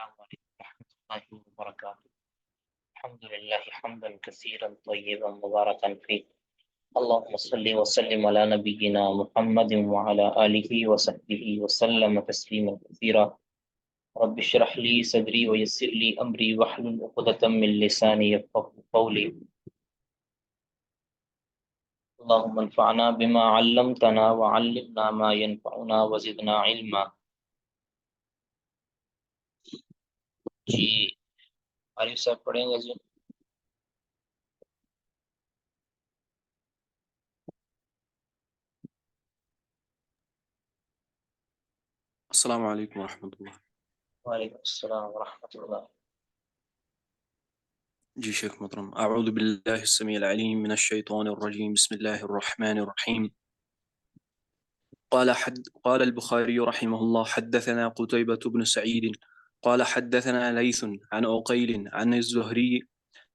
السلام عليكم ورحمة الله وبركاته. الحمد لله حمدا كثيرا طيبا مباركا فيه. اللهم صل وسلم على نبينا محمد وعلى آله وصحبه وسلم تسليما كثيرا. رب اشرح لي صدري ويسر لي أمري واحلل عقدة من لساني يفقهوا قولي. اللهم انفعنا بما علمتنا وعلمنا ما ينفعنا وزدنا علما. جی عارف صاحب پڑھیں گے جی. السلام علیکم ورحمۃ اللہ. وعلیکم السلام ورحمۃ اللہ. جی شیخ محترم، اعوذ باللہ السمیع العلیم من الشیطان الرجیم، بسم اللہ الرحمن الرحیم. قال البخاری رحمه الله حدثنا قتيبة بن سعيد قال حدثنا ليث عن عقيل عن الزهري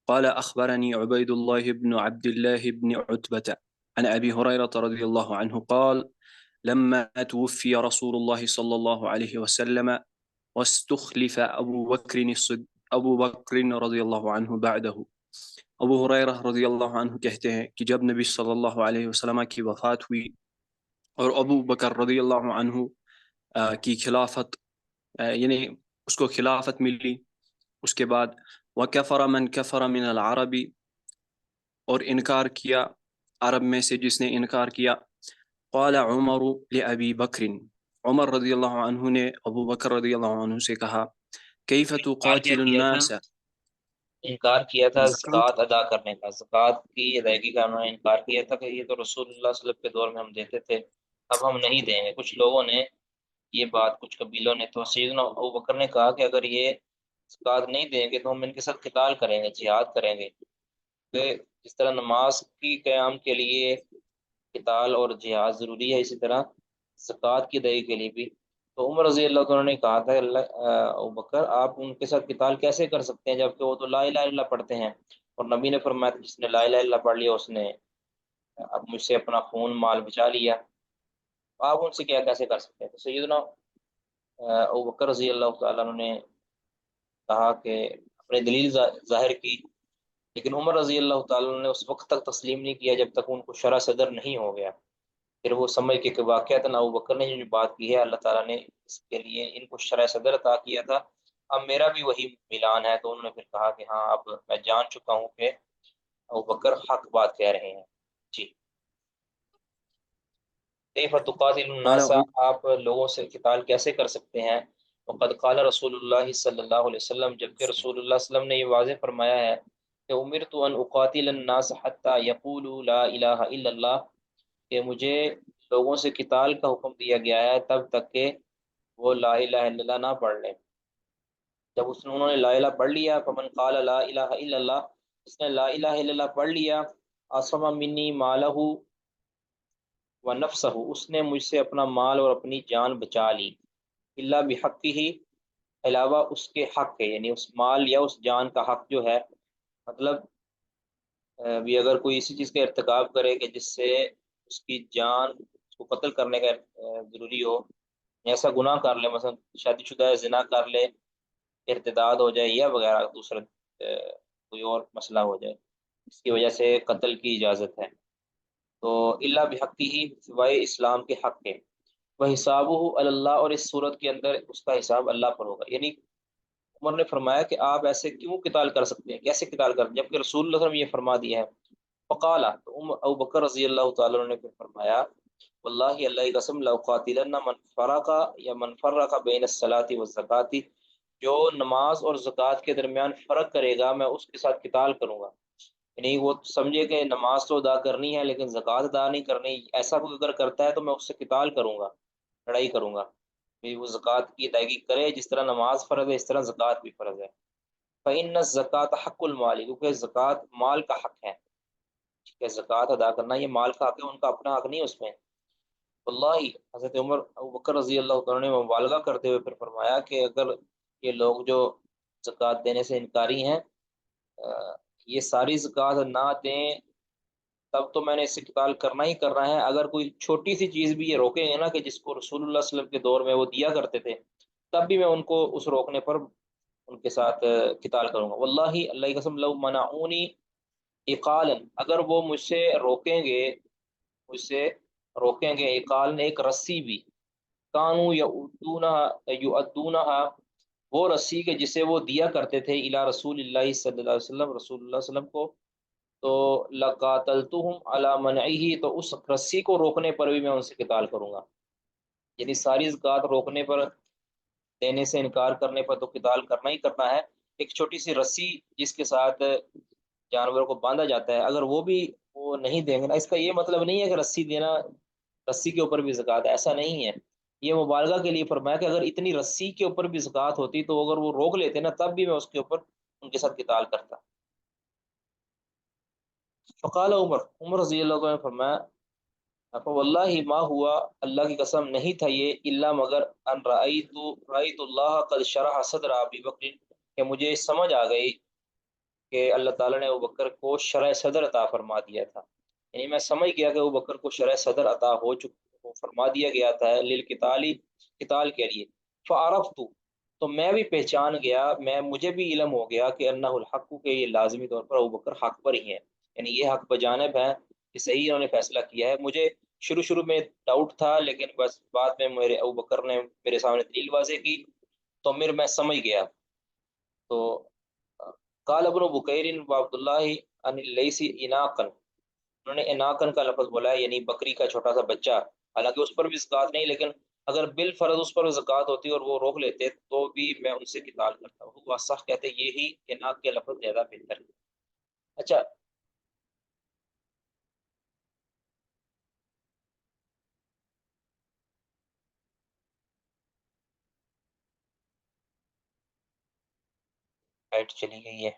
قال أخبرني عبيد الله بن عبد الله بن عتبة عن أبي هريرة رضي الله عنه قال لما توفي رسول الله صلى الله عليه وسلم واستخلف ابو بکر رضی اللہ عنہ بعدہ. ابو ہریرہ رضی اللہ عنہ کہتے ہیں کہ جب نبی صلی اللہ علیہ وسلم کی وفات ہوئی اور ابو بکر رضی اللہ عنہ کی خلافت یعنی اس کو خلافت ملی، اس کے بعد وَكَفَرَ مَنْ كَفَرَ مِنَ الْعَرَبِ، اور انکار کیا عرب میں سے جس نے انکار کیا. قال عمر لأبی بکر، عمر رضی اللہ عنہ نے ابو بکر رضی اللہ عنہ سے کہا کیف تقاتل الناس. انکار کیا تھا زکوٰۃ زکوٰۃ ادا کرنے کا، زکوٰۃ کی ادائیگی کا انہوں نے انکار کیا تھا کہ یہ تو رسول اللہ صلی اللہ علیہ وسلم کے دور میں ہم دیتے تھے، اب ہم نہیں دیں گے. کچھ لوگوں نے یہ بات، کچھ قبیلوں نے، تو سیدنا ابو بکر نے کہا کہ اگر یہ زکوٰۃ نہیں دیں گے تو ہم ان کے ساتھ قتال کریں گے، جہاد کریں گے. کہ جس طرح نماز کی قیام کے لیے قتال اور جہاد ضروری ہے، اسی طرح زکوٰۃ کی ادائیگی کے لیے بھی. تو عمر رضی اللہ عنہ نے کہا تھا ابو بکر آپ ان کے ساتھ قتال کیسے کر سکتے ہیں جبکہ وہ تو لا الہ الا اللہ پڑھتے ہیں، اور نبی نے فرمایا جس نے لا الہ الا اللہ پڑھ لیا اس نے اب مجھ سے اپنا خون مال بچا لیا، آپ ان سے کیا کیسے کر سکتے ہیں. تو سیدنا ابو بکر رضی اللہ تعالیٰ عنہ نے کہا کہ اپنے دلیل ظاہر کی، لیکن عمر رضی اللہ تعالیٰ عنہ نے اس وقت تک تسلیم نہیں کیا جب تک ان کو شرح صدر نہیں ہو گیا. پھر وہ سمجھ کے کہ واقعتاً ابو بکر نے جو بات کی ہے اللہ تعالیٰ نے اس کے لیے ان کو شرح صدر عطا کیا تھا، اب میرا بھی وہی ملان ہے. تو انہوں نے پھر کہا کہ ہاں اب میں جان چکا ہوں کہ ابو بکر حق بات کہہ رہے ہیں. جی. کیف تقاتل الناس، آپ لوگوں سے قتال کیسے کر سکتے ہیں. وقد قال رسول اللہ صلی اللہ علیہ وسلم، جبکہ رسول اللہ صلی اللہ علیہ وسلم نے یہ واضح فرمایا ہے کہ امرت ان اقاتل الناس حتی یقولوا لا الہ الا اللہ، کہ مجھے لوگوں سے قتال کا حکم دیا گیا ہے تب تک کہ وہ لا الہ الا اللہ نہ پڑھ لیں. جب انہوں نے لا الہ پڑھ لیا، فمن قال لا الہ الا اللہ، اس نے لا الہ الا اللہ پڑھ لیا، عصم منی مالہ و نفسہ، اس نے مجھ سے اپنا مال اور اپنی جان بچا لی، الا بحقہ، علاوہ اس کے حق کے، یعنی اس مال یا اس جان کا حق جو ہے. مطلب بھی اگر کوئی اسی چیز کا ارتکاب کرے کہ جس سے اس کی جان، اس کو قتل کرنے کا ضروری ہو، ایسا گناہ کر لے، مثلا شادی شدہ ہے زنا کر لے، ارتداد ہو جائے یا وغیرہ دوسرا کوئی اور مسئلہ ہو جائے، اس کی وجہ سے قتل کی اجازت ہے. تو اللہ بحقی ہی، سوائے اسلام کے حق کے، وہ حسابہ اللہ، اور اس صورت کے اندر اس کا حساب اللہ پر ہوگا. یعنی عمر نے فرمایا کہ آپ ایسے کیوں قتال کر سکتے ہیں، کیسے قتال کر، جبکہ رسول اللہ صلی اللہ علیہ وسلم یہ فرما دیا ہے. فقالا، تو ابو بکر رضی اللہ تعالیٰ نے پھر فرمایا واللہ اللہ کی قسم لأقاتلن من فرق یا من فرق بین الصلاۃ والزکاۃ، جو نماز اور زکوٰۃ کے درمیان فرق کرے گا میں اس کے ساتھ قتال کروں گا. یعنی وہ سمجھے کہ نماز تو ادا کرنی ہے لیکن زکوٰۃ ادا نہیں کرنی، ایسا کوئی اگر کرتا ہے تو میں اس سے قتال کروں گا، لڑائی کروں گا. وہ زکوٰۃ کی ادائیگی کرے، جس طرح نماز فرض ہے اس طرح زکوٰۃ بھی فرض ہے. فإن الزکاۃ حق المال، کیونکہ زکوٰۃ مال کا حق ہے، کہ زکوٰۃ ادا کرنا یہ مال کا حق ہے، ان کا اپنا حق نہیں اس میں. واللہ، حضرت عمر ابو بکر رضی اللہ تعالیٰ نے مبالغہ کرتے ہوئے پھر فرمایا کہ اگر یہ لوگ جو زکوٰۃ دینے سے انکاری ہیں یہ ساری زکوٰۃ نہ دیں تب تو میں نے اس سے قتال کرنا ہی کرنا ہے. اگر کوئی چھوٹی سی چیز بھی یہ روکیں گے نا، کہ جس کو رسول اللہ صلی اللہ علیہ وسلم کے دور میں وہ دیا کرتے تھے، تب بھی میں ان کو اس روکنے پر ان کے ساتھ قتال کروں گا۔ واللہ اللہ کی قسم، لو منعونی اقالا، اگر وہ مجھ سے روکیں گے اقال نے ایک رسی بھی، کانو یؤدونہا، وہ رسی کے جسے وہ دیا کرتے تھے الی رسول اللہ صلی اللہ علیہ وسلم، رسول اللہ صلی اللہ علیہ وسلم کو، تو لقاتلتہم علی منعہ، تو اس رسی کو روکنے پر بھی میں ان سے قتال کروں گا۔ یعنی ساری زکوٰۃ روکنے پر، دینے سے انکار کرنے پر تو قتال کرنا ہی کرنا ہے۔ ایک چھوٹی سی رسی جس کے ساتھ جانوروں کو باندھا جاتا ہے، اگر وہ بھی وہ نہیں دیں گے نا، اس کا یہ مطلب نہیں ہے کہ رسی دینا، رسی کے اوپر بھی زکوٰۃ ہے، ایسا نہیں ہے۔ یہ مبالغہ کے لیے فرمایا کہ اگر اتنی رسی کے اوپر بھی زکوٰۃ ہوتی تو اگر وہ روک لیتے نا، تب بھی میں اس کے اوپر ان کے ساتھ قتال کرتا۔ فقال عمر رضی اللہ عنہ نے فرمایا، واللہ ما ہوا، اللہ کی قسم نہیں تھا یہ، الا مگر ان رأیت اللہ قد شرح صدر ابی بکر، کہ مجھے سمجھ آ گئی کہ اللہ تعالیٰ نے ابوبکر کو شرح صدر عطا فرما دیا تھا، یعنی میں سمجھ گیا کہ ابوبکر کو شرح صدر عطا ہو چکا، فرما دیا گیا تھا للقتال، قتال کے لیے۔ فعرفت، تو میں بھی پہچان گیا، مجھے بھی علم ہو گیا کہ انہ الحق، کہ یہ لازمی طور پر ابوبکر حق پر ہی ہیں، یعنی یہ حق بجانب ہے، کہ صحیح انہوں نے فیصلہ کیا ہے۔ مجھے شروع میں ڈاؤٹ تھا، لیکن بس بعد میں میرے ابوبکر نے میرے سامنے دلیل واضح کی تو میں سمجھ گیا۔ تو قال ابن بکیر و عبداللہ عن اللیث اناقا، انہوں نے اناقن کا لفظ بولا ہے، یعنی بکری کا چھوٹا سا بچہ، حالانکہ اس پر بھی زکوٰۃ نہیں، لیکن اگر بالفرض اس پر زکوٰۃ ہوتی اور وہ روک لیتے تو بھی میں ان سے قتال کرتا ہوں۔ وہ صح کہتے ہیں یہی اناق کے لفظ زیادہ بہتر ہے۔ اچھا، لائٹ چلی گئی ہے۔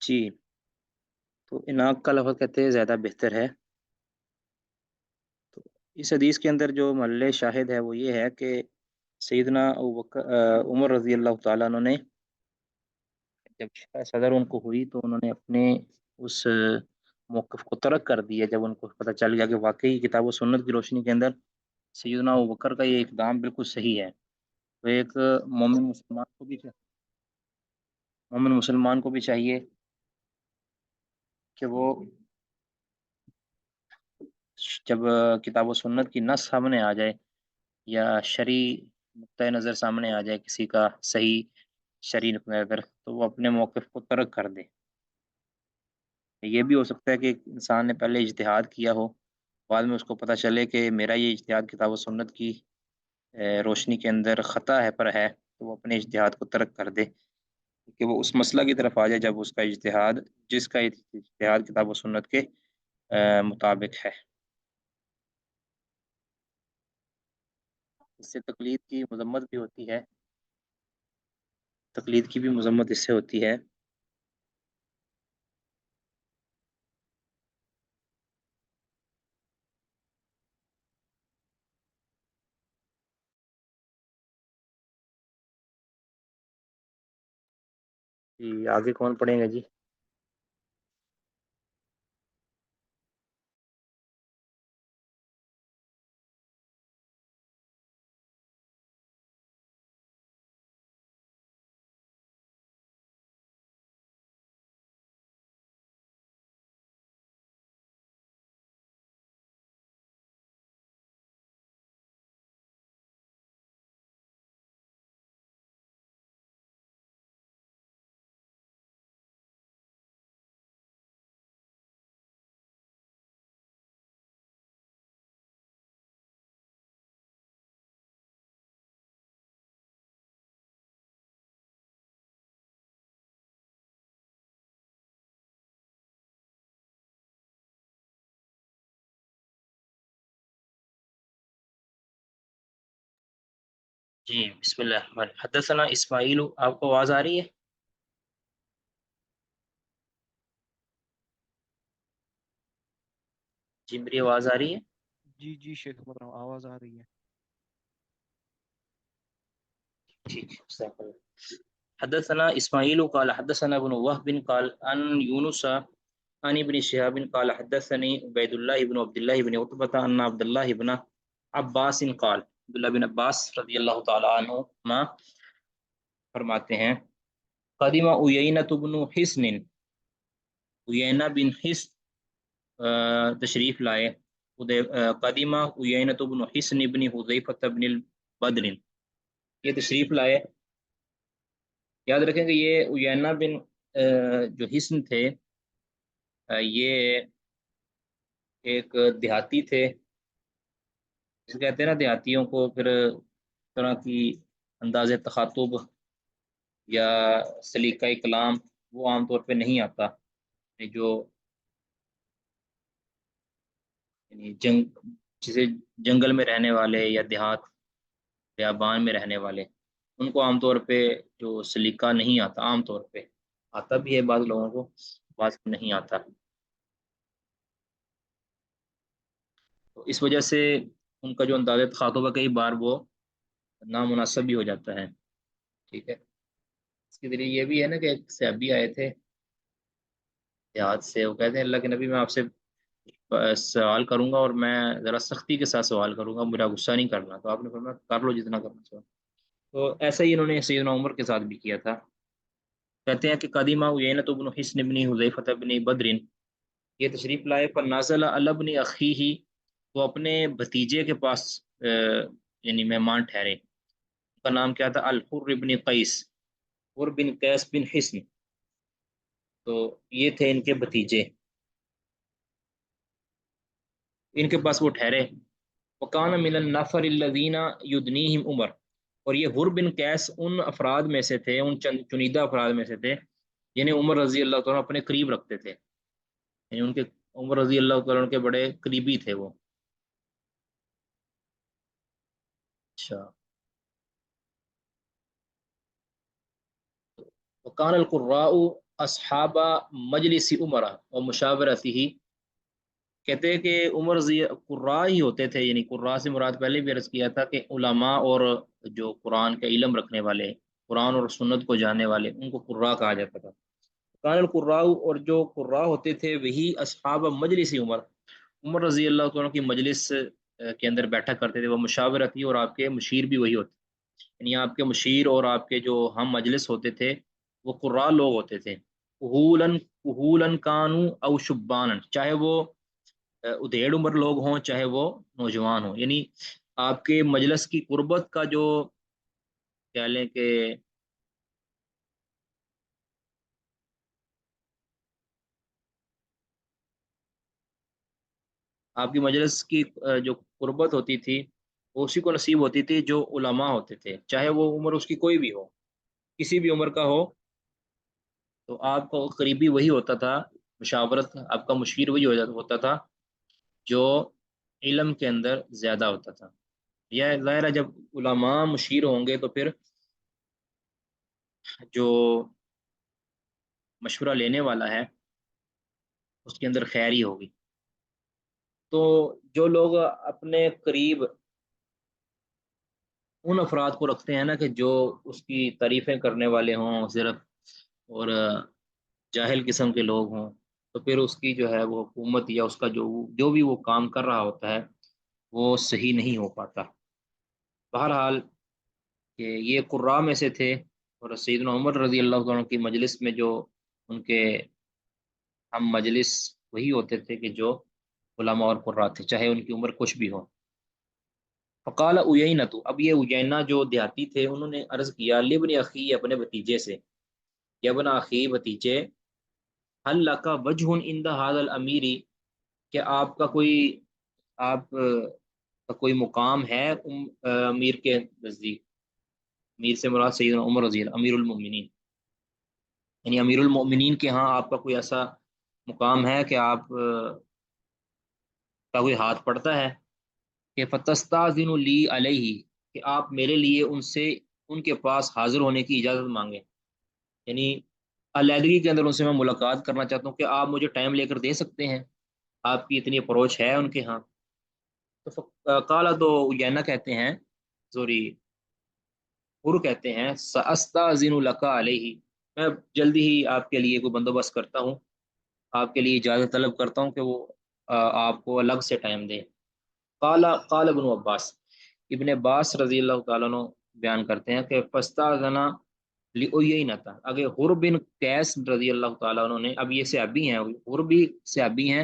جی، تو اناق کا لفظ کہتے ہیں زیادہ بہتر ہے۔ تو اس حدیث کے اندر جو محل شاہد ہے وہ یہ ہے کہ سیدنا عمر رضی اللہ تعالیٰ عنہ نے جب شرح صدر ان کو ہوئی تو انہوں نے اپنے اس موقف کو ترک کر دیا، جب ان کو پتہ چل گیا کہ واقعی کتاب و سنت کی روشنی کے اندر سیدنا ابوبکر کا یہ اقدام بالکل صحیح ہے۔ تو ایک مومن مسلمان کو بھی چاہیے کہ وہ جب کتاب و سنت کی نص سامنے آ جائے یا شرعی نقطۂ نظر سامنے آ جائے کسی کا صحیح شرعی نقطۂ نظر، تو وہ اپنے موقف کو ترک کر دے۔ یہ بھی ہو سکتا ہے کہ انسان نے پہلے اجتہاد کیا ہو، بعد میں اس کو پتہ چلے کہ میرا یہ اجتہاد کتاب و سنت کی روشنی کے اندر خطا ہے پر ہے، تو وہ اپنے اجتہاد کو ترک کر دے۔ کہ وہ اس مسئلہ کی طرف آ جائے جب اس کا اجتہاد جس کا اجتہاد کتاب و سنت کے مطابق ہے۔ اس سے تقلید کی مذمت بھی ہوتی ہے، تقلید کی بھی مذمت اس سے ہوتی ہے۔ جی آگے کون پڑھیں گے جی؟ جی بسم اللہ الرحمن الرحیم۔ حدثنا اسماعیل، آپ کو آواز آ رہی ہے؟ جی میری آواز آ رہی ہے؟ جی جی شیخ محترم آواز آ رہی ہے۔ ٹھیک ہے۔ حدثنا اسماعیل قال حدثنا ابن وهب قال عن يونس عن ابن شهاب قال حدثني عبید اللہ بن عبد الله بن عتبہ ان عبد الله بن عباس قال، عبداللہ بن عباس رضی اللہ تعالی عنہما فرماتے ہیں، قدیم عیینۃ بن حصن، عیینہ بن حصن تشریف لائے، قدیم عیینۃ بن حصن بن حذیفہ بن البدر، یہ تشریف لائے۔ یاد رکھیں کہ یہ عیینہ بن جو حصن تھے یہ ایک دیہاتی تھے، جسے کہتے ہیں نا دیہاتیوں کو پھر طرح کی انداز تخاطب یا سلیقہ کلام وہ عام طور پہ نہیں آتا، جو یعنی جسے جنگل میں رہنے والے یا دیہات بیابان میں رہنے والے ان کو عام طور پہ جو سلیقہ نہیں آتا، عام طور پہ آتا بھی ہے بعض لوگوں کو، بعض کو نہیں آتا، تو اس وجہ سے ان کا جو انداز تخاطب ہے کئی بار وہ نامناسب بھی ہو جاتا ہے۔ ٹھیک ہے، اس کے ذریعے یہ بھی ہے نا کہ ایک صحابی آئے تھے دیہات سے، وہ کہتے ہیں اللہ کے نبی میں آپ سے سوال کروں گا اور میں ذرا سختی کے ساتھ سوال کروں گا، میرا غصہ نہیں کرنا، تو آپ نے فرمایا کر لو جتنا کرنا چاہو۔ تو ایسا ہی انہوں نے سیدنا عمر کے ساتھ بھی کیا تھا۔ کہتے ہیں کہ قدیمہ عیینۃ بن حصن بن حذیفہ بن بدر، یہ تشریف لائے، فنازل علی ابن اخیہ، وہ اپنے بھتیجے کے پاس یعنی مہمان ٹھہرے، ان کا نام کیا تھا؟ الحر بن قیس، حر بن قیس بن حصن، تو یہ تھے ان کے بھتیجے، ان کے پاس وہ ٹھہرے۔ وکان من النفر الذین یدنیہم عمر، اور یہ حر بن قیس ان افراد میں سے تھے، ان چنیدہ افراد میں سے تھے جنہیں عمر رضی اللہ تعالیٰ اپنے قریب رکھتے تھے، یعنی ان کے عمر رضی اللہ تعالیٰ کے بڑے قریبی تھے وہ۔ اچھا، وکان القراء اصحاب مجلس عمر و مشاورته، کہتے ہیں کہ عمر رضی قراء ہی ہوتے تھے، یعنی قراء سے مراد پہلے بھی عرض کیا تھا کہ علماء اور جو قرآن کا علم رکھنے والے، قرآن اور سنت کو جاننے والے، ان کو قراء کہا جاتا تھا۔ کان القراء، اور جو قراء ہوتے تھے وہی اصحاب مجلس عمر، عمر رضی اللہ عنہ کی مجلس کے اندر بیٹھا کرتے تھے، وہ مشاورتی، اور آپ کے مشیر بھی وہی ہوتے، یعنی آپ کے مشیر اور آپ کے جو ہم مجلس ہوتے تھے وہ قراء لوگ ہوتے تھے، کہولن کانو او شبانن، چاہے وہ ادھیڑ عمر لوگ ہوں چاہے وہ نوجوان ہوں، یعنی آپ کے مجلس کی قربت کا جو کہہ لیں کہ آپ کی مجلس کی جو قربت ہوتی تھی وہ اسی کو نصیب ہوتی تھی جو علماء ہوتے تھے، چاہے وہ عمر اس کی کوئی بھی ہو، کسی بھی عمر کا ہو، تو آپ کو قریبی وہی ہوتا تھا، مشاورت آپ کا مشیر وہی ہوتا تھا جو علم کے اندر زیادہ ہوتا تھا. یہ ظاہر ہے جب علماء مشیر ہوں گے تو پھر جو مشورہ لینے والا ہے اس کے اندر خیر ہی ہوگی. تو جو لوگ اپنے قریب ان افراد کو رکھتے ہیں نا کہ جو اس کی تعریفیں کرنے والے ہوں صرف، اور جاہل قسم کے لوگ ہوں، تو پھر اس کی جو ہے وہ حکومت یا اس کا جو بھی وہ کام کر رہا ہوتا ہے وہ صحیح نہیں ہو پاتا. بہرحال کہ یہ قراء میں سے تھے، اور سیدنا عمر رضی اللہ عنہ کی مجلس میں جو ان کے ہم مجلس وہی ہوتے تھے کہ جو علماء اور قراء تھے، چاہے ان کی عمر کچھ بھی ہو. فقال اویینہ، تو اب یہ اویینہ جو دیہاتی تھے انہوں نے عرض کیا لابن اخی، اپنے بھتیجے سے، یا ابن اخی بھتیجے، حل لکا وجہ عند ھذا الامیر، کہ آپ کا کوئی آپ کا کوئی مقام ہے امیر کے نزدیک. امیر سے مراد سیدنا عمر رضی اللہ، امیر المؤمنین، یعنی امیر المؤمنین کے ہاں آپ کا کوئی ایسا مقام ہے کہ آپ کا کوئی ہاتھ پڑتا ہے کہ فتستاذن لی علیہ، کہ آپ میرے لیے ان کے پاس حاضر ہونے کی اجازت مانگیں. یعنی علیحدگی کے اندر ان سے میں ملاقات کرنا چاہتا ہوں، کہ آپ مجھے ٹائم لے کر دے سکتے ہیں، آپ کی اتنی اپروچ ہے ان کے ہاں. تو قالا، تو یانا کہتے ہیں، زوری حر کہتے ہیں، ساستاذن لک علیہ، میں جلدی ہی آپ کے لیے کوئی بندوبست کرتا ہوں، آپ کے لیے اجازت طلب کرتا ہوں کہ وہ آپ کو الگ سے ٹائم دے. قال ابن عباس، ابن عباس رضی اللہ تعالیٰ عنہ بیان کرتے ہیں کہ فاستاذنا لأویینہ، اگر حر بن قیس رضی اللہ تعالیٰ عنہ نے، اب یہ صحابی ہیں، حر بھی صحابی ہیں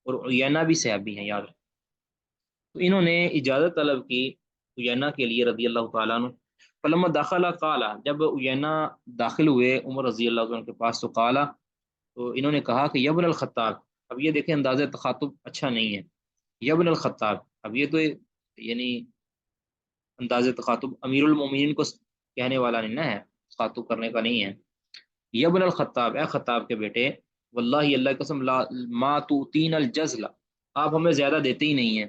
اور عیینہ بھی صحابی ہیں یاد، تو انہوں نے اجازت طلب کی عیینہ کے لیے رضی اللہ تعالیٰ عنہ. فلما داخلہ قالا، جب عیینہ داخل ہوئے عمر رضی اللہ عنہ کے پاس، تو قالا، تو انہوں نے کہا کہ یبن الخطاب، اب یہ دیکھیں انداز تخاطب اچھا نہیں ہے، یبن الخطاب، اب یہ تو یعنی انداز تخاطب امیر المومنین کو کہنے والا نہیں نہ ہے، تخاطب کرنے کا نہیں ہے. یبن الخطاب، اے خطاب کے بیٹے، واللہ اللہ کی قسم، ما توتین الجزل، آپ ہمیں زیادہ دیتے ہی نہیں ہیں،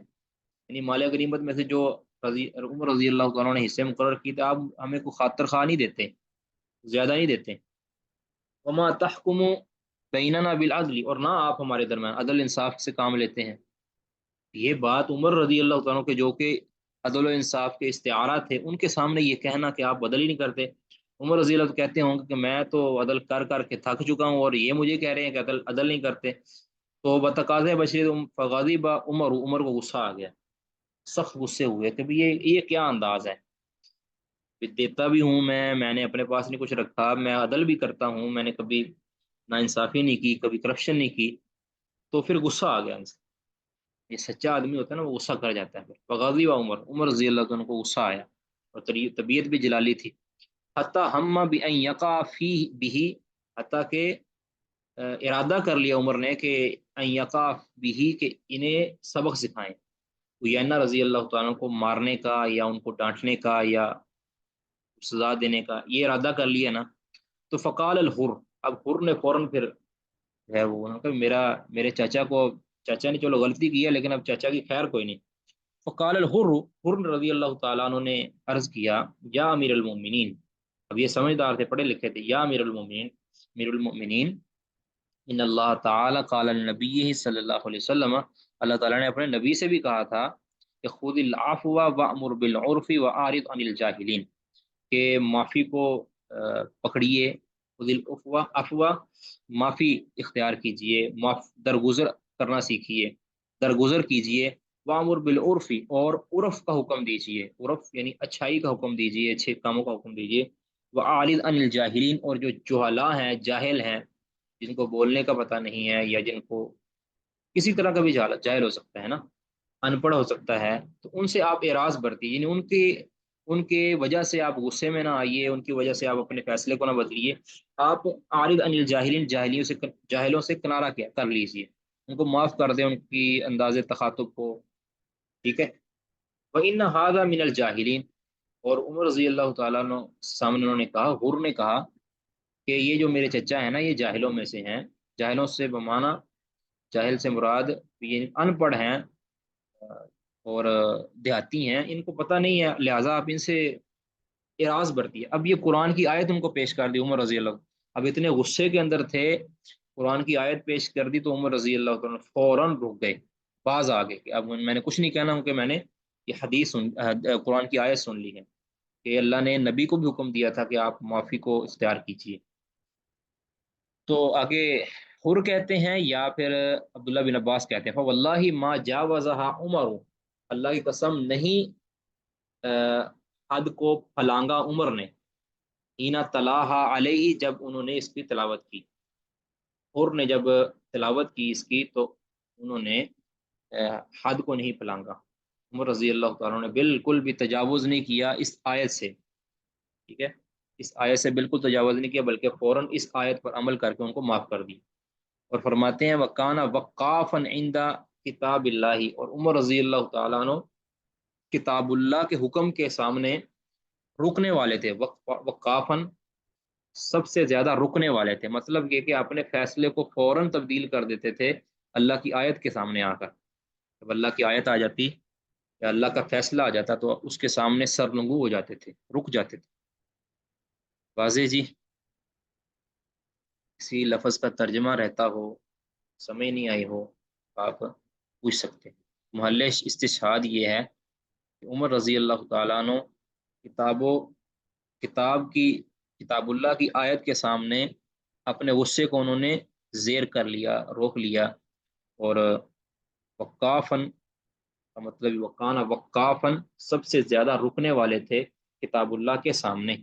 یعنی مال غنیمت میں سے جو عمر رضی اللہ عنہ نے حصے مقرر کی تھے، آپ ہمیں کو خاطر خواہ نہیں دیتے، زیادہ نہیں دیتے. وما تحکم بیننا بالعدل، اور نہ آپ ہمارے درمیان عدل انصاف سے کام لیتے ہیں. یہ بات عمر رضی اللہ عنہ کے جو کہ عدل و انصاف کے استعارات تھے، ان کے سامنے یہ کہنا کہ آپ عدل ہی نہیں کرتے. عمر رضی اللہ کہتے ہوں گے کہ میں تو عدل کر کر کے تھک چکا ہوں، اور یہ مجھے کہہ رہے ہیں کہ عدل نہیں کرتے. تو بتقاضۂ بشیر فغاضب عمر کو غصہ آ گیا، سخت غصے ہوئے کہ بھی یہ کیا انداز ہے، دیتا بھی ہوں میں نے اپنے پاس نہیں کچھ رکھا، میں عدل بھی کرتا ہوں، میں نے کبھی ناانصافی نہیں کی، کبھی کرپشن نہیں کی. تو پھر غصہ آ گیا ان سے. یہ سچا آدمی ہوتا ہے نا، وہ غصہ کر جاتا ہے. پھر فغاضب عمر رضی اللہ عنہ کو غصہ آیا، اور طبیعت بھی جلالی تھی. حتیٰ ہم بأن یقع فیہ بہ، حتیٰ کہ ارادہ کر لیا عمر نے کہ ان یقع بہ، کہ انہیں سبق سکھائیں، عیینہ رضی اللہ تعالیٰ کو مارنے کا یا ان کو ڈانٹنے کا یا سزا دینے کا، یہ ارادہ کر لیا نا. تو فقال الحر، اب حر نے فوراً پھر ہے وہ کہ میرے چاچا کو، چاچا نے چلو غلطی کی ہے لیکن اب چاچا کی خیر کوئی نہیں. فقال الحر، حر رضی اللہ تعالیٰ عنہ نے عرض کیا، یا امیر المومنین، اب یہ سمجھدار تھے، پڑھے لکھے تھے، یا امیر المومنین، امیر المؤمنین، ان اللہ تعالیٰ قال النبی صلی اللہ علیہ وسلم، اللہ تعالیٰ نے اپنے نبی سے بھی کہا تھا کہ خذ العفو وامر بالعرف واعرض عن الجاہلین، کہ معافی کو پکڑیے، خذ العفو، معافی اختیار کیجئے، درگزر کرنا سیکھیے، درگزر کیجئے، وامر بالعرف، اور عرف کا حکم دیجئے، عرف یعنی اچھائی کا حکم دیجئے، اچھے کاموں کا حکم دیجئے. واعرض عن الجاہلین، اور جو جہلاء ہیں، جاہل ہیں، جن کو بولنے کا پتہ نہیں ہے، یا جن کو کسی طرح کا بھی جاہل ہو سکتا ہے نا، ان پڑھ ہو سکتا ہے، تو ان سے آپ اعراض برتیے، یعنی ان کے وجہ سے آپ غصے میں نہ آئیے، ان کی وجہ سے آپ اپنے فیصلے کو نہ بدلیے. آپ عارض عن الجاہلین، جاہلوں سے کنارہ کر لیجیے، ان کو معاف کر دیں، ان کی انداز تخاطب کو، ٹھیک ہے. وَإِنَّ هَذَا مِنَ الْجَاهِلِينَ، اور عمر رضی اللہ تعالیٰ عنہ سامنے انہوں نے کہا، حر نے کہا کہ یہ جو میرے چچا ہیں نا یہ جاہلوں میں سے ہیں. جاہلوں سے بمانا، جاہل سے مراد یہ ان پڑھ ہیں اور دیہاتی ہیں، ان کو پتہ نہیں ہے، لہٰذا آپ ان سے اعراض برتی ہے. اب یہ قرآن کی آیت ان کو پیش کر دی عمر رضی اللہ. اب اتنے غصے کے اندر تھے، قرآن کی آیت پیش کر دی تو عمر رضی اللہ تعالیٰ فوراً رک گئے، باز آ گئے کہ اب میں نے کچھ نہیں کہنا ہوں کہ میں نے یہ قرآن کی آیت سن لی ہے کہ اللہ نے نبی کو بھی حکم دیا تھا کہ آپ معافی کو اختیار کیجیے. تو آگے حر کہتے ہیں یا پھر عبداللہ بن عباس کہتے ہیں فواللہ ما جاوزہا عمر، اللہ کی قسم نہیں حد کو پھلانگا عمر نے، ہینا تلاہا علیہ جب انہوں نے اس کی تلاوت کی. حر نے جب تلاوت کی اس کی تو انہوں نے حد کو نہیں پھلانگا. عمر رضی اللہ تعالیٰ نے بالکل بھی تجاوز نہیں کیا اس آیت سے، ٹھیک ہے، اس آیت سے بالکل تجاوز نہیں کیا بلکہ فوراً اس آیت پر عمل کر کے ان کو معاف کر دی. اور فرماتے ہیں وکانا وقافا عند کتاب اللہ، اور عمر رضی اللہ تعالیٰ عنہ کتاب اللہ کے حکم کے سامنے رکنے والے تھے. وقافن سب سے زیادہ رکنے والے تھے، مطلب یہ کہ اپنے فیصلے کو فوراً تبدیل کر دیتے تھے اللہ کی آیت کے سامنے آ کر. جب اللہ کی آیت آ جاتی یا اللہ کا فیصلہ آ جاتا تو اس کے سامنے سرنگو ہو جاتے تھے، رک جاتے تھے. واضح جی؟ کسی لفظ کا ترجمہ رہتا ہو، سمجھ نہیں آئی ہو، آپ پوچھ سکتے ہیں. محل استشہاد یہ ہے کہ عمر رضی اللہ تعالیٰ عنہ کتاب اللہ کی آیت کے سامنے اپنے غصے کو انہوں نے زیر کر لیا، روک لیا. اور وقافن کا مطلب وقانا وقافن سب سے زیادہ رکنے والے تھے کتاب اللہ کے سامنے.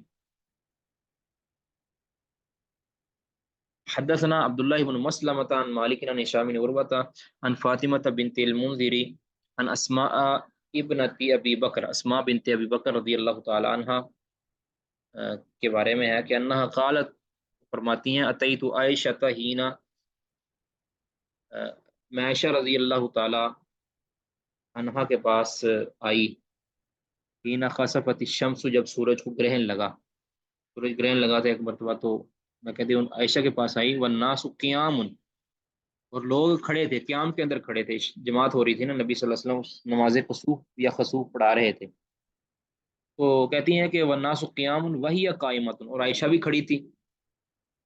حدثنا عبداللہ بن مسلمة عن مالک عن هشام بن عروة عن فاطمة بنت المنذر عن اسماء ابنت ابی بکر، اسماء بنت ابی بکر رضی اللہ تعالی عنہ کے بارے میں ہے کہ انہا قالت، فرماتی ہیں اتیت عائشہ ہینا، میں عائشہ رضی اللہ تعالی عنہا کے پاس آئی، ہینا خسفت الشمس جب سورج کو گرہن لگا، سورج گرہن لگا تھا ایک مرتبہ. تو میں کہتی ہوں عائشہ کے پاس آئی والناس قیام، اور لوگ کھڑے تھے، قیام کے اندر کھڑے تھے، جماعت ہو رہی تھی نا، نبی صلی اللہ علیہ وسلم نماز کسوف یا خسوف پڑھا رہے تھے. تو کہتی ہیں کہ والناس قیام وہی قائمۃ، اور عائشہ بھی کھڑی تھی،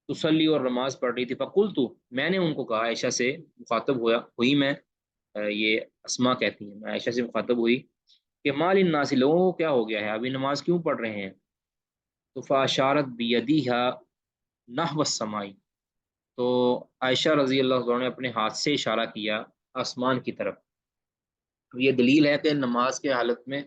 تصلی اور نماز پڑھ رہی تھی. فقلت، میں نے ان کو کہا، عائشہ سے مخاطب ہوئی میں، یہ اسماء کہتی ہیں میں عائشہ سے مخاطب ہوئی کہ مال الناس، لوگوں کو کیا ہو گیا ہے، ابھی نماز کیوں پڑھ رہے ہیں؟ تو فاشارت بیدیہا نحو السماء، تو عائشہ رضی اللہ عنہ نے اپنے ہاتھ سے اشارہ کیا آسمان کی طرف. یہ دلیل ہے کہ نماز کے حالت میں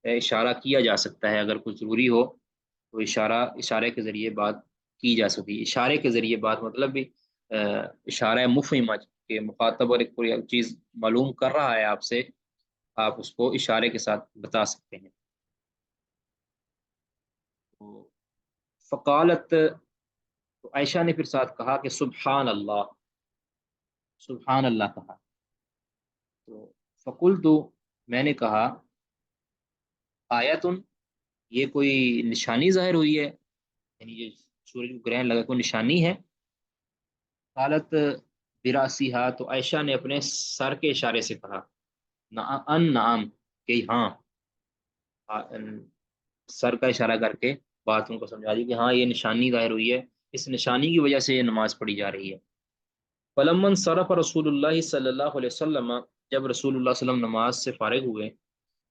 اشارہ کیا جا سکتا ہے، اگر کچھ ضروری ہو تو اشارے کے ذریعے بات کی جا سکتی ہے. اشارے کے ذریعے بات مطلب بھی اشارہ مفہمہ، کہ مخاطب اور ایک کوئی چیز معلوم کر رہا ہے آپ سے، آپ اس کو اشارے کے ساتھ بتا سکتے ہیں. فقالت، تو عائشہ نے پھر ساتھ کہا کہ سبحان اللہ، سبحان اللہ کہا. تو فقلت، میں نے کہا آیتن، یہ کوئی نشانی ظاہر ہوئی ہے، یعنی یہ سورج کو گرہن لگا کوئی نشانی ہے؟ قالت براسیہا، تو عائشہ نے اپنے سر کے اشارے سے کہا نعم، کہ ہاں، سر کا اشارہ کر کے بات ان کو سمجھا دی کہ ہاں یہ نشانی ظاہر ہوئی ہے، اس نشانی کی وجہ سے یہ نماز پڑھی جا رہی ہے. فلما انصرف رسول اللہ صلی اللہ علیہ وسلم، جب رسول اللہ صلی اللہ علیہ وسلم نماز سے فارغ ہوئے،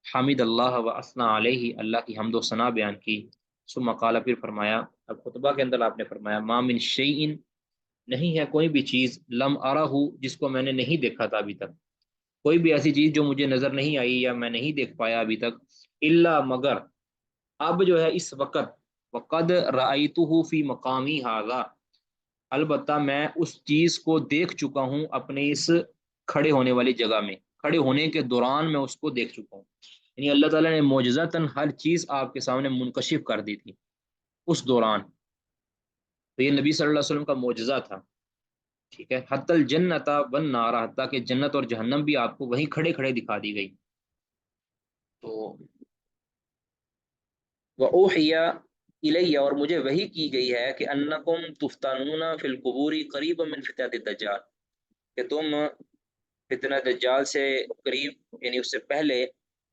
حمد اللہ و اثنا علیہ، اللہ کی حمد و ثنا بیان کی. ثم قال، پھر فرمایا، اب خطبہ کے اندر آپ نے فرمایا ما من شیء، نہیں ہے کوئی بھی چیز، لم ارہ، جس کو میں نے نہیں دیکھا تھا ابھی تک، کوئی بھی ایسی چیز جو مجھے نظر نہیں آئی یا میں نہیں دیکھ پایا ابھی تک، الا مگر، اب جو ہے اس وقت، وقد رأیتہ فی مقامی ھذا، البتہ میں اس چیز کو دیکھ چکا ہوں اپنے اس کھڑے ہونے والی جگہ میں، کھڑے ہونے کے دوران میں اس کو دیکھ چکا ہوں. یعنی اللہ تعالیٰ نے معجزتاً ہر چیز آپ کے سامنے منکشف کر دی تھی اس دوران. تو یہ نبی صلی اللہ علیہ وسلم کا معجزہ تھا، ٹھیک ہے. حتی الجنت والنار، حتیٰ کہ جنت اور جہنم بھی آپ کو وہیں کھڑے کھڑے دکھا دی گئی. تو وَأُوحِيَ الیہ، اور مجھے وحی کی گئی ہے کہ انکم تفتنون فی القبور قریب من فتنۃ الدجال، کہ تم فتنہ دجال سے قریب یعنی اس سے پہلے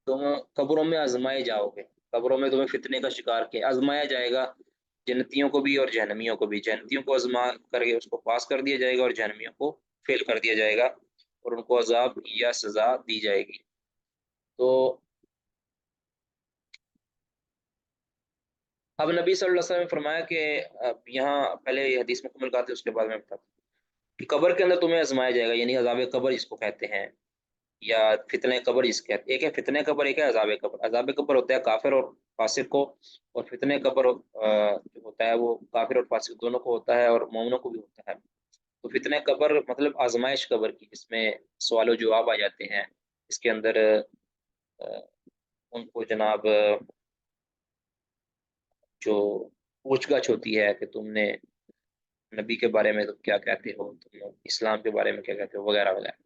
تم قبروں میں آزمائے جاؤ گے، قبروں میں تمہیں فتنے کا شکار کیا آزمایا جائے گا، جنتیوں کو بھی اور جہنمیوں کو بھی، جنتیوں کو آزما کر کے اس کو پاس کر دیا جائے گا اور جہنمیوں کو فیل کر دیا جائے گا اور ان کو عذاب یا سزا دی جائے گی۔ تو اب نبی صلی اللہ علیہ وسلم نے فرمایا کہ یہاں پہلے یہ حدیث مکمل کرتے ہیں اس کے بعد میں بتاتا ہوں کہ قبر کے اندر تمہیں آزمایا جائے گا، یعنی عذاب قبر جس کو کہتے ہیں یا فتنہ قبر جس کو کہتے ہیں۔ ایک ہے فتنہ قبر، ایک ہے عذاب قبر۔ عذاب قبر ہوتا ہے کافر اور فاسق کو، اور فتنہ قبر جو ہوتا ہے وہ کافر اور فاسق دونوں کو ہوتا ہے اور مومنوں کو بھی ہوتا ہے۔ تو فتنہ قبر مطلب آزمائش قبر کی، جس میں سوال و جواب آ جاتے ہیں، اس کے اندر ان کو جناب جو پوچھ گچھ ہوتی ہے کہ تم نے نبی کے بارے میں تم کیا کہتے ہو، تم اسلام کے بارے میں کیا کہتے ہو، وغیرہ وغیرہ۔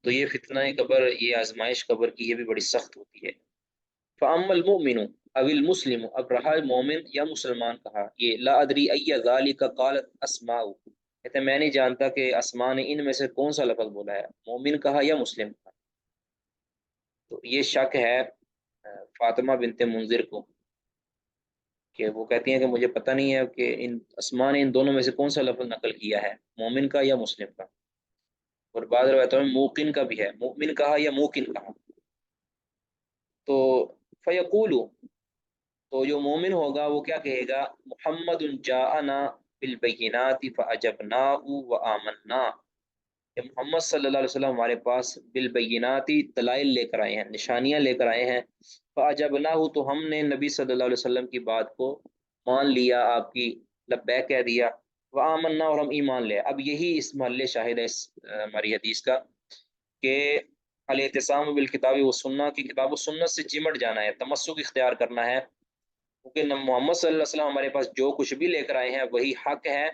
تو یہ فتنہ قبر، یہ آزمائش قبر کی، یہ بھی بڑی سخت ہوتی ہے۔ فَأَمَّا الْمُؤْمِنُ اب المسلم، اب رہا مومن یا مسلمان کہا، یہ لا ادری ای ذالک قالت اسماء، کہتے ہیں میں نہیں جانتا کہ اسماء نے ان میں سے کون سا لفظ بولا ہے، مومن کہا یا مسلم کہا۔ تو یہ شک ہے فاطمہ بنت منذر کو، کہ وہ کہتی ہیں کہ مجھے پتہ نہیں ہے کہ ان اسماء نے ان دونوں میں سے کون سا لفظ نقل کیا ہے، مومن کا یا مسلم کا۔ اور بعض روایتوں میں موقن کا بھی ہے، مومن کہا یا موقن کہا۔ تو فیقول، تو جو مومن ہوگا وہ کیا کہے گا، محمد جاءنا بالبینات فاجبناہ وآمنا، کہ محمد صلی اللہ علیہ وسلم ہمارے پاس بالبینات دلائل لے کر آئے ہیں، نشانیاں لے کر آئے ہیں، فاجبناہ تو ہم نے نبی صلی اللہ علیہ وسلم کی بات کو مان لیا، آپ کی لبیک کہہ دیا، وآمنا اور ہم ایمان لے۔ اب یہی اس محل شاہد ہے اس ہماری حدیث کا، کہ الاعتصام بالکتاب و سنہ کی کتاب و سنت سے چمٹ جانا ہے، تمسک اختیار کرنا ہے، کیونکہ محمد صلی اللہ علیہ وسلم ہمارے پاس جو کچھ بھی لے کر آئے ہیں وہی حق ہے،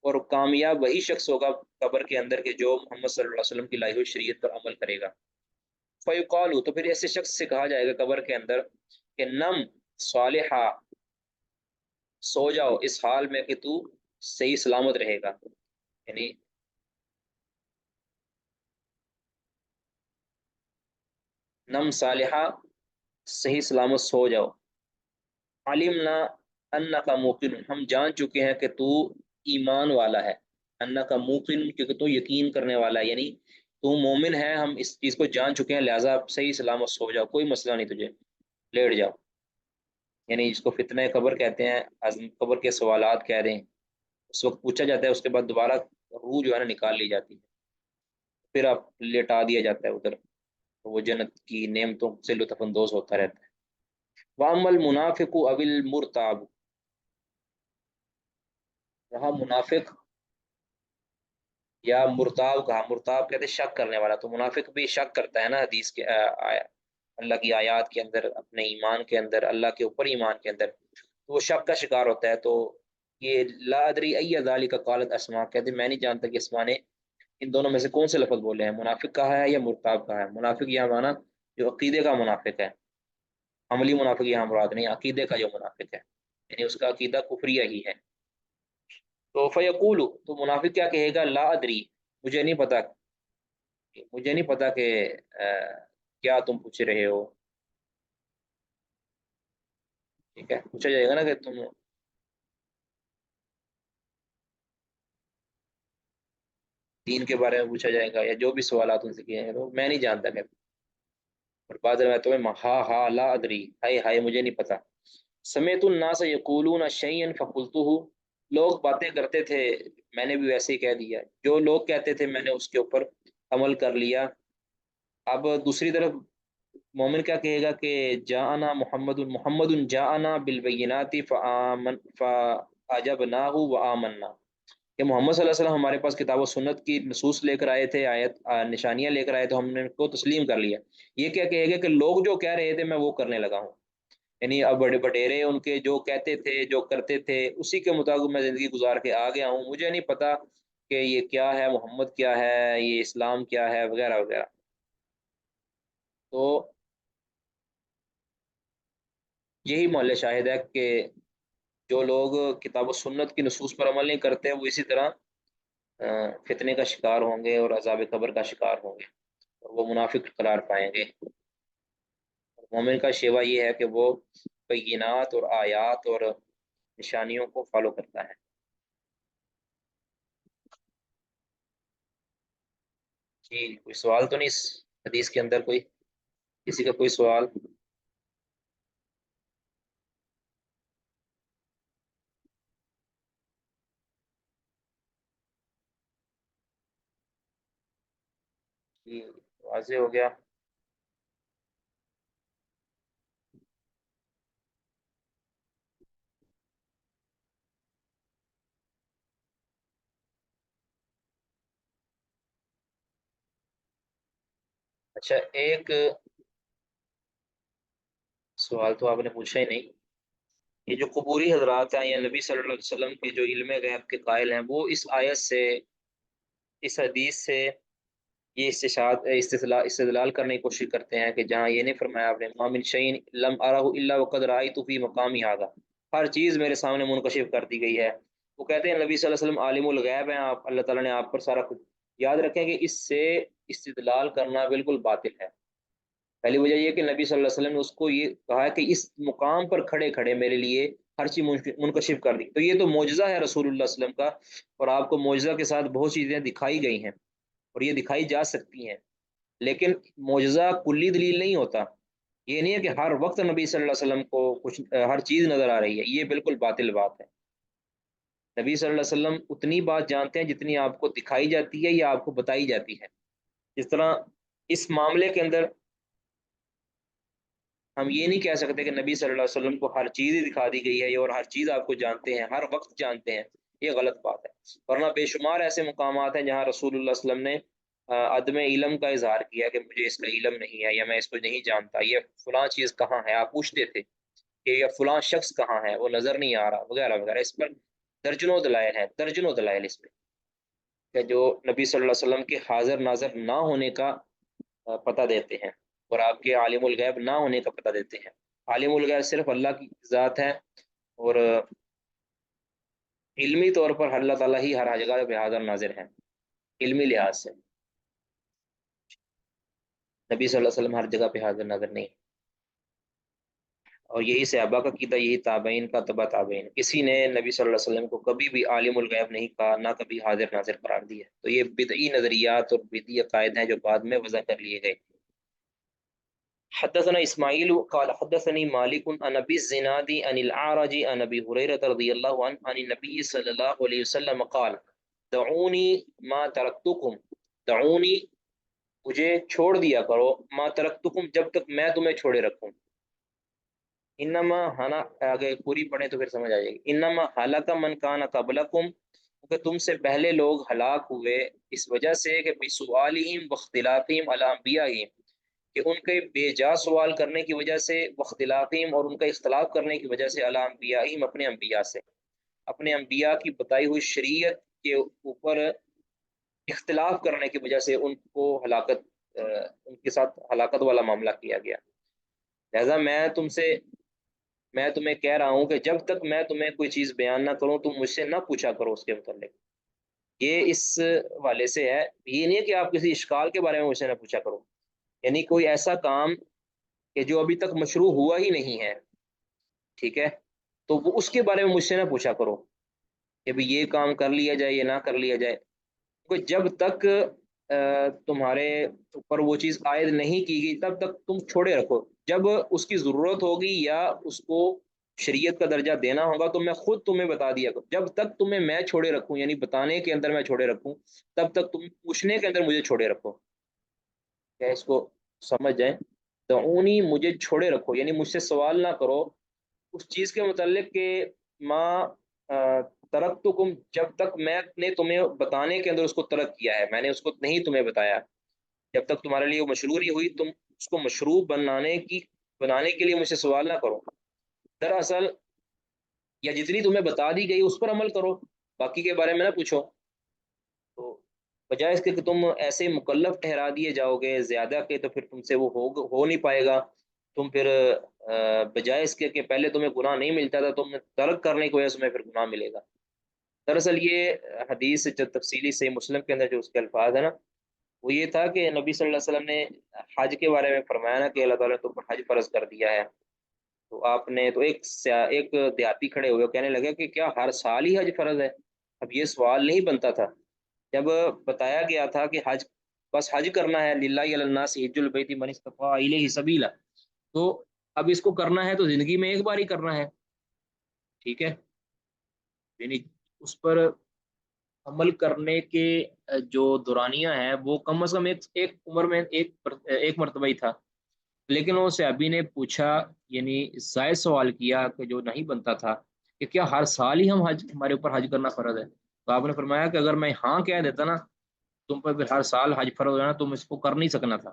اور کامیاب وہی شخص ہوگا قبر کے اندر کہ جو محمد صلی اللہ علیہ وسلم کی لائی ہوئی شریعت پر عمل کرے گا۔ فیقال، تو پھر ایسے شخص سے کہا جائے گا قبر کے اندر کہ نم صالحہ، سو جاؤ اس حال میں کہ تو صحیح سلامت رہے گا، یعنی نم صالحہ، صحیح سلامت سو جاؤ، علمنا انکا موقن، ہم جان چکے ہیں کہ تو ایمان والا ہے، انکا موقن کیونکہ تو یقین کرنے والا ہے، یعنی تو مومن ہے، ہم اس چیز کو جان چکے ہیں، لہٰذا صحیح سلامت سو جاؤ، کوئی مسئلہ نہیں تجھے، لیٹ جاؤ۔ یعنی جس کو فتنہ قبر کہتے ہیں، قبر کے سوالات کہہ رہے ہیں، اس وقت پوچھا جاتا ہے، اس کے بعد دوبارہ روح جو ہے نا نکال لی جاتی ہے، پھر آپ لیٹا دیا جاتا ہے ادھر، تو وہ جنت کی نعمتوں سے لطف اندوز ہوتا رہتا ہے۔ وَأَمَّا الْمُنَافِقُ أَوِ الْمُرْتَابُ، رہا منافق یا مرتاب کہا، مرتاب کہتے ہیں شک کرنے والا، تو منافق بھی شک کرتا ہے نا حدیث کے اللہ کی آیات کے اندر، اپنے ایمان کے اندر، اللہ کے اوپر ایمان کے اندر، تو وہ شک کا شکار ہوتا ہے۔ تو یہ لا ادری ای ذالک قالت اسماء، کہتے ہیں میں نہیں جانتا کہ اسماء نے ان دونوں میں سے کون سے لفظ بولے ہیں، منافق کہا ہے یا مرتاب کہا ہے۔ منافق یہاں مانا جو عقیدے کا منافق ہے، عملی منافق یہاں مراد نہیں، عقیدے کا جو منافق ہے، یعنی اس کا عقیدہ کفریہ ہی ہے۔ تو فیقول، تو منافق کیا کہے گا، لا ادری، مجھے نہیں پتا، مجھے نہیں پتا کہ کیا تم پوچھ رہے ہو، ٹھیک ہے، پوچھا جائے گا نا کہ تم دین کے بارے میں پوچھا جائے گا یا جو بھی سوالات ان سے کیے ہیں، تو میں نہیں جانتا کہ، اور بعض روایتوں میں ہا ہا لا ادری، ہائے ہائے مجھے نہیں پتا۔ سمیت الناس یقولون شیئا فقلتہ، لوگ باتیں کرتے تھے میں نے بھی ویسے ہی کہہ دیا، جو لوگ کہتے تھے میں نے اس کے اوپر عمل کر لیا۔ اب دوسری طرف مومن کیا کہے گا کہ جاءنا محمد، محمد جاءنا بالبینات فاجبناہ وآمنا، کہ محمد صلی اللہ علیہ وسلم ہمارے پاس کتاب و سنت کی نصوص لے کر آئے تھے، آیت نشانیاں لے کر آئے تو ہم نے ان کو تسلیم کر لیا۔ یہ کیا کہے گا کہ لوگ جو کہہ رہے تھے میں وہ کرنے لگا ہوں، یعنی اب بڑے بڈیرے ان کے جو کہتے تھے جو کرتے تھے اسی کے مطابق میں زندگی گزار کے آ گیا ہوں، مجھے نہیں پتا کہ یہ کیا ہے، محمد کیا ہے، یہ اسلام کیا ہے، وغیرہ وغیرہ۔ تو یہی محل شاہد ہے کہ جو لوگ کتاب و سنت کی نصوص پر عمل نہیں کرتے وہ اسی طرح فتنے کا شکار ہوں گے اور عذاب قبر کا شکار ہوں گے اور وہ منافق قرار پائیں گے۔ مومن کا شیوا یہ ہے کہ وہ بینات اور آیات اور نشانیوں کو فالو کرتا ہے۔ جی کوئی سوال تو نہیں اس حدیث کے اندر، کوئی کسی کا کوئی سوال؟ جی واضح ہو گیا۔ اچھا ایک سوال تو آپ نے پوچھا ہی نہیں، یہ جو قبوری حضرات ہیں یا نبی صلی اللہ علیہ وسلم کے جو علم غیب کے قائل ہیں وہ اس آیت سے، اس حدیث سے یہ استدلال کرنے کی کوشش کرتے ہیں کہ جہاں یہ نہیں فرمایا آپ نے ما من شیء لم ارہ الا وقد رأیت فی مقامی ھذا، ہر چیز میرے سامنے منکشف کر دی گئی ہے، وہ کہتے ہیں نبی صلی اللہ علیہ وسلم عالم الغیب ہیں، آپ اللہ تعالیٰ نے آپ پر سارا کچھ، یاد رکھیں کہ اس سے استدلال کرنا بالکل باطل ہے۔ پہلی وجہ یہ کہ نبی صلی اللہ علیہ وسلم نے اس کو یہ کہا کہ اس مقام پر کھڑے کھڑے میرے لیے ہر چیز منکشف کر دی، تو یہ تو معجزہ ہے رسول اللہ صلی اللہ علیہ وسلم کا، اور آپ کو معجزہ کے ساتھ بہت چیزیں دکھائی گئی ہیں اور یہ دکھائی جا سکتی ہیں، لیکن معجزہ کلی دلیل نہیں ہوتا۔ یہ نہیں ہے کہ ہر وقت نبی صلی اللہ علیہ وسلم کو کچھ ہر چیز نظر آ رہی ہے، یہ بالکل باطل بات ہے۔ نبی صلی اللہ علیہ وسلم اتنی بات جانتے ہیں جتنی آپ کو دکھائی جاتی ہے یا آپ کو بتائی جاتی ہے۔ جس طرح اس معاملے کے اندر ہم یہ نہیں کہہ سکتے کہ نبی صلی اللہ علیہ وسلم کو ہر چیز ہی دکھا دی گئی ہے اور ہر چیز آپ کو جانتے ہیں، ہر وقت جانتے ہیں، یہ غلط بات ہے۔ ورنہ بے شمار ایسے مقامات ہیں جہاں رسول اللہ صلی اللہ علیہ وسلم نے عدم علم کا اظہار کیا کہ مجھے اس کا علم نہیں ہے یا میں اس کو نہیں جانتا، یہ فلاں چیز کہاں ہے، آپ پوچھتے تھے کہ یہ فلاں شخص کہاں ہے، وہ نظر نہیں آ رہا وغیرہ وغیرہ، اس پر درجنوں دلائل ہیں، درجنوں دلائل اس میں کہ جو نبی صلی اللہ علیہ وسلم کے حاضر ناظر نہ ہونے کا پتہ دیتے ہیں اور آپ کے عالم الغیب نہ ہونے کا پتہ دیتے ہیں۔ عالم الغیب صرف اللہ کی ذات ہے اور علمی طور پر اللہ تعالیٰ ہی ہر جگہ پہ حاضر ناظر ہے، علمی لحاظ سے نبی صلی اللہ علیہ وسلم ہر جگہ پہ حاضر ناظر نہیں، اور یہی صحابہ کا عقیدہ، یہی تابعین کا، تبع تابعین، کسی نے نبی صلی اللہ علیہ وسلم کو کبھی بھی عالم الغیب نہیں کہا، نہ کبھی حاضر ناظر قرار دیا، تو یہ بدعی نظریات اور بدعی عقائد ہیں جو بعد میں وضع کر لیے گئے۔ حدثنا اسماعیل قال حدثني مالک عن ابی الزناد عن الاعرج عن ابی هریرہ رضی اللہ عنہ عن النبی صلی اللہ علیہ وسلم قال دعونی ما ترکتکم، دعونی مجھے چھوڑ دیا کرو، ما ترکتکم جب تک میں تمہیں چھوڑے رکھوں، انما ہنا آگے پوری پڑھیں تو پھر سمجھ آ جائے گی، انما ہلاک من کان قبلکم، کہ تم سے پہلے لوگ ہلاک ہوئے اس وجہ سے کہ بسؤالہم واختلافہم علی انبیائہم، کہ ان کے بے جا سوال کرنے کی وجہ سے، واختلافہم اور ان کا اختلاف کرنے کی وجہ سے، علی انبیائہم اپنے انبیاء سے، اپنے انبیاء کی بتائی ہوئی شریعت کے اوپر اختلاف کرنے کی وجہ سے ان کو ہلاکت، ان کے ساتھ ہلاکت والا معاملہ کیا گیا۔ لہذا میں تمہیں کہہ رہا ہوں کہ جب تک میں تمہیں کوئی چیز بیان نہ کروں تم مجھ سے نہ پوچھا کرو اس کے متعلق، یہ اس والے سے ہے، یہ نہیں ہے کہ آپ کسی اشکال کے بارے میں مجھ سے نہ پوچھا کرو، یعنی کوئی ایسا کام کہ جو ابھی تک مشروع ہوا ہی نہیں ہے، ٹھیک ہے، تو وہ اس کے بارے میں مجھ سے نہ پوچھا کرو کہ بھی یہ کام کر لیا جائے یا نہ کر لیا جائے، کیونکہ جب تک تمہارے اوپر وہ چیز عائد نہیں کی گئی تب تک تم چھوڑے رکھو، جب اس کی ضرورت ہوگی یا اس کو شریعت کا درجہ دینا ہوگا تو میں خود تمہیں بتا دیا کروں، جب تک تمہیں میں چھوڑے رکھوں یعنی بتانے کے اندر میں چھوڑے رکھوں تب تک تم پوچھنے کے اندر مجھے چھوڑے رکھو، کیا اس کو سمجھ جائیں، دعونی مجھے چھوڑے رکھو یعنی مجھ سے سوال نہ کرو اس چیز کے متعلق کہ ماں ترکتکم، جب تک میں نے تمہیں بتانے کے اندر اس کو ترک کیا ہے، میں نے اس کو نہیں تمہیں بتایا، جب تک تمہارے لیے وہ مشروع نہیں ہوئی تم اس کو مشروع بنانے کے لیے مجھ سے سوال نہ کرو، دراصل یا جتنی تمہیں بتا دی گئی اس پر عمل کرو، باقی کے بارے میں نہ پوچھو، تو بجائے اس کے کہ تم ایسے مکلف ٹھہرا دیے جاؤ گے زیادہ کے، تو پھر تم سے وہ ہو نہیں پائے گا، تم پھر بجائے اس کے کہ پہلے تمہیں گناہ نہیں ملتا تھا، تم ترک کرنے کی وجہ سے تمہیں پھر گناہ ملے گا۔ دراصل یہ حدیث جو تفصیلی صحیح مسلم کے اندر جو اس کے الفاظ ہیں نا، وہ یہ تھا کہ نبی صلی اللہ علیہ وسلم نے حج کے بارے میں فرمایا نا کہ اللہ تعالیٰ نے تم پر حج فرض کر دیا ہے، تو آپ نے تو ایک دیہاتی کھڑے ہوئے کہنے لگے کہ کیا ہر سال ہی حج فرض ہے؟ اب یہ سوال نہیں بنتا تھا جب بتایا گیا تھا کہ حج، بس حج کرنا ہے، للہ علی الناس حج البیت من استطاع الیہ سبیلا، تو اب اس کو کرنا ہے تو زندگی میں ایک بار ہی کرنا ہے، ٹھیک ہے؟ یعنی اس پر عمل کرنے کے جو دورانیہ ہے وہ کم از کم ایک عمر میں ایک مرتبہ ہی تھا، لیکن وہ صحابی نے پوچھا، یعنی زائد سوال کیا کہ جو نہیں بنتا تھا، کہ کیا ہر سال ہی ہمارے اوپر حج کرنا فرض ہے؟ تو آپ نے فرمایا کہ اگر میں ہاں کہہ دیتا نا، تم پر پھر ہر سال حج فرض ہونا، تم اس کو کر نہیں سکنا تھا۔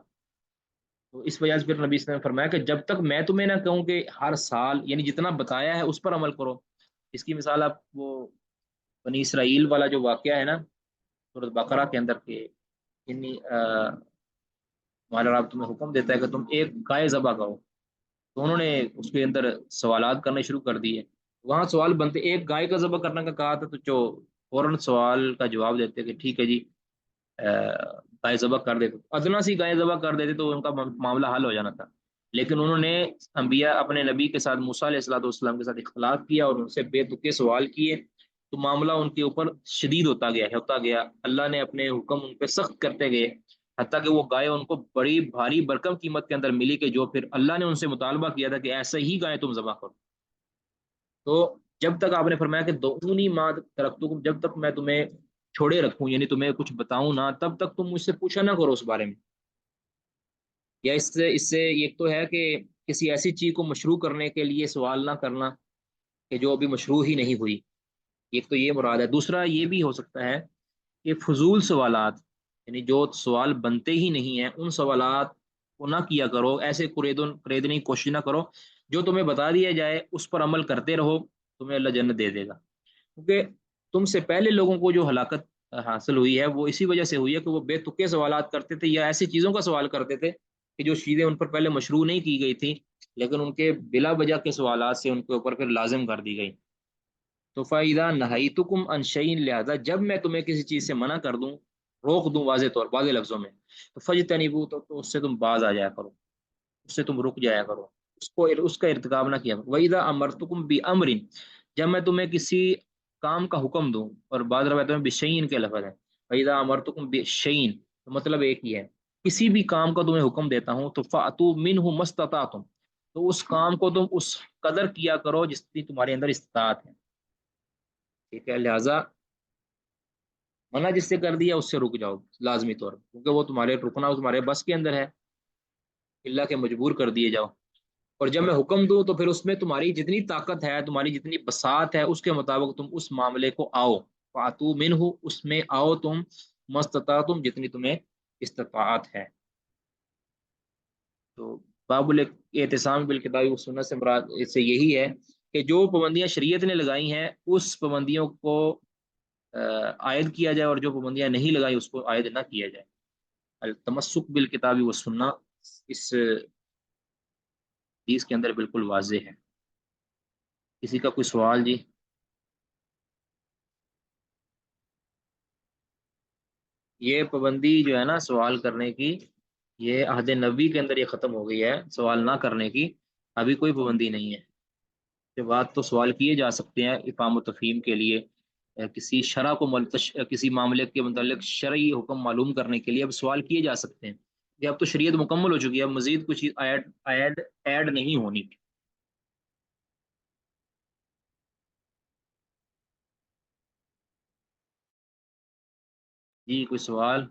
تو اس وجہ سے پھر نبی صلی اللہ علیہ وسلم نے فرمایا کہ جب تک میں تمہیں نہ کہوں کہ ہر سال، یعنی جتنا بتایا ہے اس پر عمل کرو۔ اس کی مثال آپ وہ بنی اسرائیل والا جو واقعہ ہے نا سورۃ بقرہ کے اندر کے، یعنی تمہارا رب تمہیں حکم دیتا ہے کہ تم ایک گائے ذبح کرو، تو انہوں نے اس کے اندر سوالات کرنے شروع کر دیے۔ وہاں سوال بنتے، ایک گائے کا ذبح کرنے کا کہا تھا تو جو فوراً سوال کا جواب دیتے کہ ٹھیک ہے جی گائے ذبح کر دیتے، ادنا سی گائے ذبح کر دیتے تو ان کا معاملہ حل ہو جانا تھا، لیکن انہوں نے انبیاء اپنے نبی کے ساتھ، موسیٰ علیہ الصلوۃ والسلام کے ساتھ اختلاف کیا اور ان سے بے تکے سوال کیے، تو معاملہ ان کے اوپر شدید ہوتا گیا، اللہ نے اپنے حکم ان پہ سخت کرتے گئے، حتیٰ کہ وہ گائے ان کو بڑی بھاری برکم قیمت کے اندر ملی، کہ جو پھر اللہ نے ان سے مطالبہ کیا تھا کہ ایسے ہی گائے تم ذبح کرو۔ تو جب تک آپ نے فرمایا کہ دعونی ما ترکتکم، جب تک میں تمہیں چھوڑے رکھوں، یعنی تمہیں کچھ بتاؤں نہ، تب تک تم مجھ سے پوچھا نہ کرو اس بارے میں۔ یا اس سے ایک تو ہے کہ کسی ایسی چیز کو مشروع کرنے کے لیے سوال نہ کرنا کہ جو ابھی مشروع ہی نہیں ہوئی، ایک تو یہ مراد ہے۔ دوسرا یہ بھی ہو سکتا ہے کہ فضول سوالات، یعنی جو سوال بنتے ہی نہیں ہیں ان سوالات کو نہ کیا کرو، ایسے خریدنے کی کوشش نہ کرو، جو تمہیں بتا دیا جائے اس پر عمل کرتے رہو، تمہیں اللہ جنت دے دے گا، کیونکہ تم سے پہلے لوگوں کو جو ہلاکت حاصل ہوئی ہے وہ اسی وجہ سے ہوئی ہے کہ وہ بے تکے سوالات کرتے تھے، یا ایسی چیزوں کا سوال کرتے تھے کہ جو چیزیں ان پر پہلے مشروع نہیں کی گئی تھی، لیکن ان کے بلا وجہ کے سوالات سے ان کے اوپر پھر لازم کر دی گئی۔ تو فَإِذَا نَهَيْتُكُمْ عَنْ شَيْءٍ، لہذا جب میں تمہیں کسی چیز سے منع کر دوں، روک دوں واضح طور واضح لفظوں میں، تو فَاجْتَنِبُوهُ، تو اس سے تم باز آ جایا کرو، اس سے تم رک جایا کرو، اس کا ارتکاب نہ کیا کرو۔ وَإِذَا أَمَرْتُكُمْ بِأَمْرٍ، جب میں تمہیں کسی کام کا حکم دوں، اور بعض روایتوں میں بِشَيْءٍ کے لفظ ہے، وَإِذَا أَمَرْتُكُمْ بِشَيْءٍ، تو مطلب ایک ہی ہے، کسی بھی کام کا تمہیں حکم دیتا ہوں تو فَأْتُوا مِنْهُ مَا اسْتَطَعْتُمْ، تو اس کام کو تم اس قدر کیا کرو جتنی تمہارے اندر استطاعت ہے، ٹھیک ہے؟ لہٰذا منع جس سے کر دیا اس سے رک جاؤ لازمی طور پر، کیونکہ وہ تمہارے رکنا تمہارے بس کے اندر ہے، اللہ کے مجبور کر دیے جاؤ۔ اور جب میں حکم دوں تو پھر اس میں تمہاری جتنی طاقت ہے، تمہاری جتنی بساط ہے، اس کے مطابق تم اس معاملے کو آؤ، فاتو منہ، اس میں آؤ تم، مستطاعتم، جتنی تمہیں استطاعت ہے۔ تو باب الاعتصام بالکتاب والسنت سے مراد اس سے یہی ہے کہ جو پابندیاں شریعت نے لگائی ہیں اس پابندیوں کو عائد کیا جائے، اور جو پابندیاں نہیں لگائی اس کو عائد نہ کیا جائے۔ التمسک بالکتاب والسنت اس چیز کے اندر بالکل واضح ہے۔ کسی کا کوئی سوال جی؟ یہ پابندی جو ہے نا سوال کرنے کی، یہ عہد نبی کے اندر یہ ختم ہو گئی ہے، سوال نہ کرنے کی ابھی کوئی پابندی نہیں ہے۔ کے بعد تو سوال کیے جا سکتے ہیں افہام و تفہیم کے لیے، کسی شرع کو کسی معاملے کے متعلق شرعی حکم معلوم کرنے کے لیے اب سوال کیے جا سکتے ہیں، یہ اب تو شریعت مکمل ہو چکی ہے، اب مزید کچھ ایڈ نہیں ہونی۔ جی کوئی سوال؟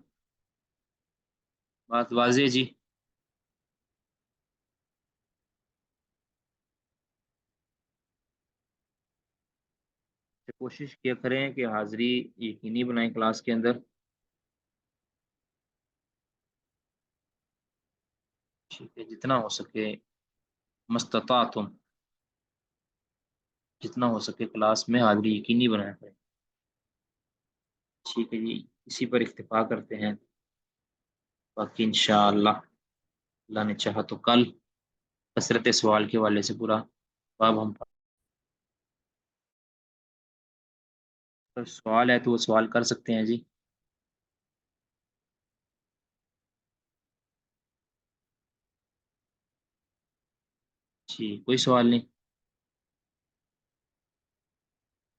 بات واضح جی؟ کوشش کیا کریں کہ حاضری یقینی بنائیں کلاس کے اندر، ٹھیک ہے؟ جتنا ہو سکے مستطاعتم، جتنا ہو سکے کلاس میں حاضری یقینی بنایا کریں، ٹھیک ہے جی؟ اسی پر اکتفا کرتے ہیں، باقی انشاءاللہ اللہ نے چاہا تو کل کثرت سوال کے حوالے سے پورا باب ہم سوال ہے تو وہ سوال کر سکتے ہیں جی. جی کوئی سوال نہیں.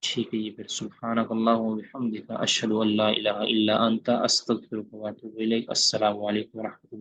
ٹھیک ہے جی پھر سبحانک اللہم و بحمدک اشہد ان لا الہ الا انت استغفرک و اتوب الیک. السلام علیکم و رحمۃ اللہ.